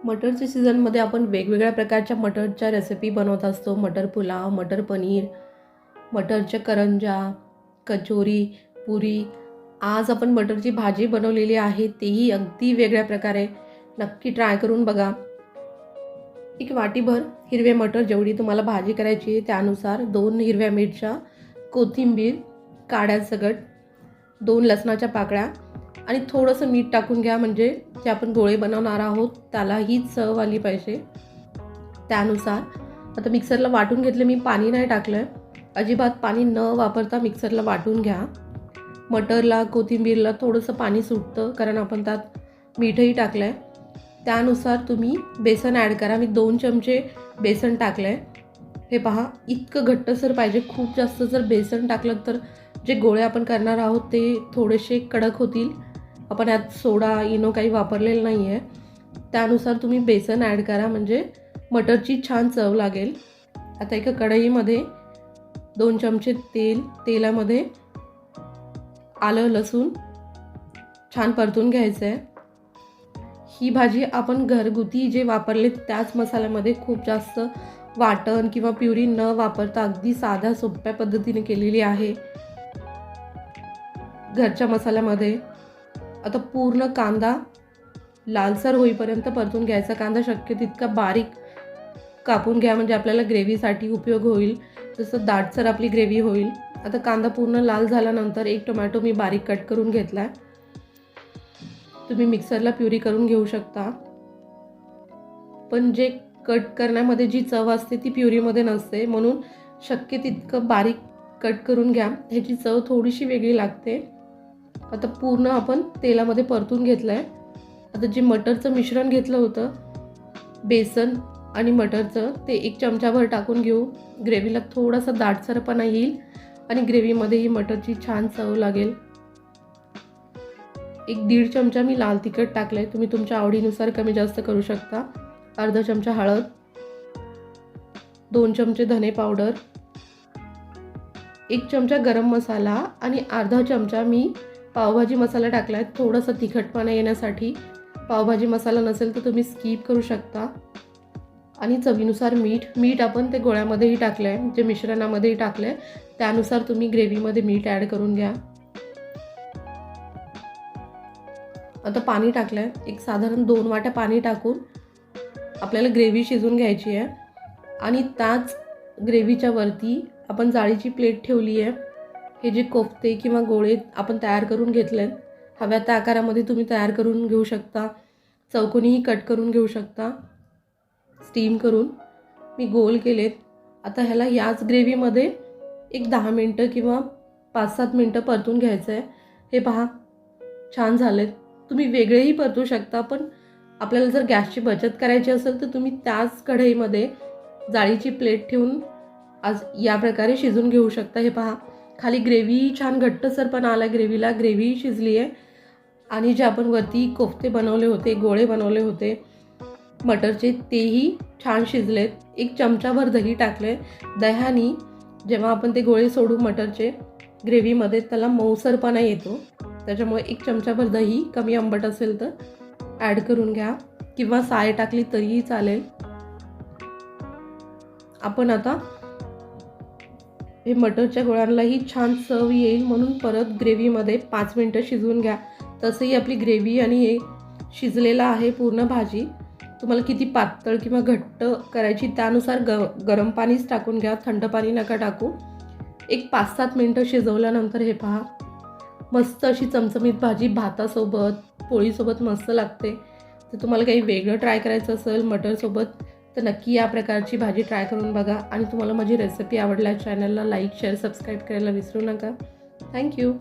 मटरच्या सीझनमध्ये आपण वेगवेगळ्या प्रकारच्या मटरच्या रेसिपी बनवत असतो. मटर पुलाव, मटर पनीर, मटरच्या करंजा, कचोरी, पुरी. आज आपण मटरची भाजी बनवलेली आहे, तेही अगदी वेगळ्या प्रकारे. नक्की ट्राय करून बघा. एक वाटीभर हिरवे मटर, जेवढी तुम्हाला भाजी करायची आहे त्यानुसार, 2 हिरव्या मिरच्या, कोथिंबीर, काड्यासकट, 2 लसणाच्या पाकळ्या आणि थोडंसं मीठ टाकून घ्या, म्हणजे जे आपण गोळे बनवणार आहोत त्यालाही चव आली पाहिजे. त्यानुसार आता मिक्सरला वाटून घेतलं मी, पाणी नाही टाकलं आहे. अजिबात पाणी न वापरता मिक्सरला वाटून घ्या. मटरला, कोथिंबीरला थोडंसं पाणी सुटतं, कारण आपण त्यात मीठही टाकलं आहे. त्यानुसार तुम्ही बेसन ॲड करा. मी 2 चमचे बेसन टाकलं आहे. हे पहा, इतकं घट्टसर पाहिजे. खूप जास्त जर बेसन टाकलं तर जे गोळे आपण करणार आहोत ते थोडेसे कडक होतील. आपण यात सोडा, इनो काही वापरलेलं नाही आहे. त्यानुसार तुम्ही बेसन ॲड करा, म्हणजे मटरची छान चव लागेल. आता एका कढईमध्ये 2 चमचे तेल, तेलामध्ये आलं लसूण छान परतून घ्यायचं आहे. ही भाजी आपण घरगुती जे वापरले त्याच मसाल्यामध्ये, खूप जास्त वाटण किंवा प्युरी न वापरता अगदी साध्या सोप्या पद्धतीने केलेली आहे घरच्या मसाल्यामध्ये. आता पूर्ण कांदा लालसर होईपर्यंत परतून घ्यायचा. कांदा शक्य तितका बारीक कापून घ्या, म्हणजे आपल्याला ग्रेव्हीसाठी उपयोग होईल, जसं दाटसर आपली ग्रेव्ही होईल. आता कांदा पूर्ण लाल झाल्यानंतर एक टोमॅटो मी बारीक कट करून घेतला आहे. तुम्ही मिक्सरला प्युरी करून घेऊ शकता, पण जे कट करण्यामध्ये जी चव असते ती प्युरीमध्ये नसते, म्हणून शक्य तितकं बारीक कट करून घ्या. ह्याची चव थोडीशी वेगळी लागते. आता पूर्ण आपण तेलामध्ये परतून घेतलं आहे. आता जे मटरचं मिश्रण घेतलं होतं, बेसन आणि मटरचं, ते 1 चमचाभर टाकून घेऊ. ग्रेव्हीला थोडासा दाटसरपणा येईल आणि ग्रेव्हीमध्येही मटरची छान चव लागेल. 1-1.5 चमचा मी लाल तिखट टाकलं आहे. तुम्ही तुमच्या आवडीनुसार कमी जास्त करू शकता. अर्धा चमचा हळद, 2 चमचे धने पावडर, 1 चमचा गरम मसाला आणि अर्धा चमचा मी पावभाजी मसाला टाकला आहे, थोडासा तिखटपणा येण्यासाठी. पावभाजी मसाला नसेल तर तुम्ही स्किप करू शकता. आणि चवीनुसार मीठ आपण ते गोळ्यामध्येही टाकलं आहे, जे मिश्रणामध्येही टाकलं आहे, त्यानुसार तुम्ही ग्रेव्हीमध्ये मीठ ॲड करून घ्या. आता पाणी टाकलं आहे. एक साधारण 2 वाट्या पाणी टाकून आपल्याला ग्रेव्ही शिजवून घ्यायची आहे. आणि त्याच ग्रेव्हीच्या वरती आपण जाळीची प्लेट ठेवली आहे. हे जे कोफ्ते किंवा गोळे आपण तयार करून घेतले आहेत, हव्या त्या आकारामध्ये तुम्ही तयार करून घेऊ शकता, चौकोनीही कट करून घेऊ शकता. स्टीम करून मी गोल केलेत. आता ह्याला याच ग्रेव्हीमध्ये एक 10 मिनटं किंवा 5-7 मिनटं परतून घ्यायचं आहे. हे पहा, छान झालेत. तुम्ही वेगळेही परतू शकता, पण आपल्याला जर गॅसची बचत करायची असेल तर तुम्ही त्याच कढईमध्ये जाळीची प्लेट ठेवून आज या प्रकारे शिजून घेऊ शकता. हे पहा, खाली ग्रेव्ही छान घट्टसर पण आला ग्रेव्हीला, ग्रेव्ही शिजली आहे. आणि जे आपण वरती कोफ्ते बनवले होते, गोळे बनवले होते मटरचे, तेही छान शिजलेत. 1 चमचाभर दही टाकले. दह्याने जेव्हा आपण ते गोळे सोडू मटरचे ग्रेव्हीमध्ये, त्याला मऊसरपणा येतो. त्याच्यामुळे 1 चमचाभर दही, कमी आंबट असेल तर ॲड करून घ्या, किंवा साय टाकली तरीही चालेल. आपण आता हे मटरच्या गोळ्यांनाही छान चव येईल म्हणून परत ग्रेव्हीमध्ये 5 मिनटं शिजवून घ्या. तसंही आपली ग्रेव्ही आणि हे शिजलेलं आहे पूर्ण भाजी. तुम्हाला किती पातळ किंवा घट्ट करायची त्यानुसार गरम पाणीच टाकून घ्या, थंड पाणी नका टाकू. एक 5-7 मिनटं शिजवल्यानंतर हे पहा, मस्त अशी चमचमीत भाजी भातासोबत, पोळीसोबत मस्त लागते. तर तुम्हाला काही वेगळं ट्राय करायचं असेल मटरसोबत तर नक्की या प्रकारची भाजी ट्राय करून बघा. आणि तुम्हाला माझी रेसिपी आवडल्यास चॅनलला लाईक, शेअर, सबस्क्राईब करायला विसरू नका. थँक्यू.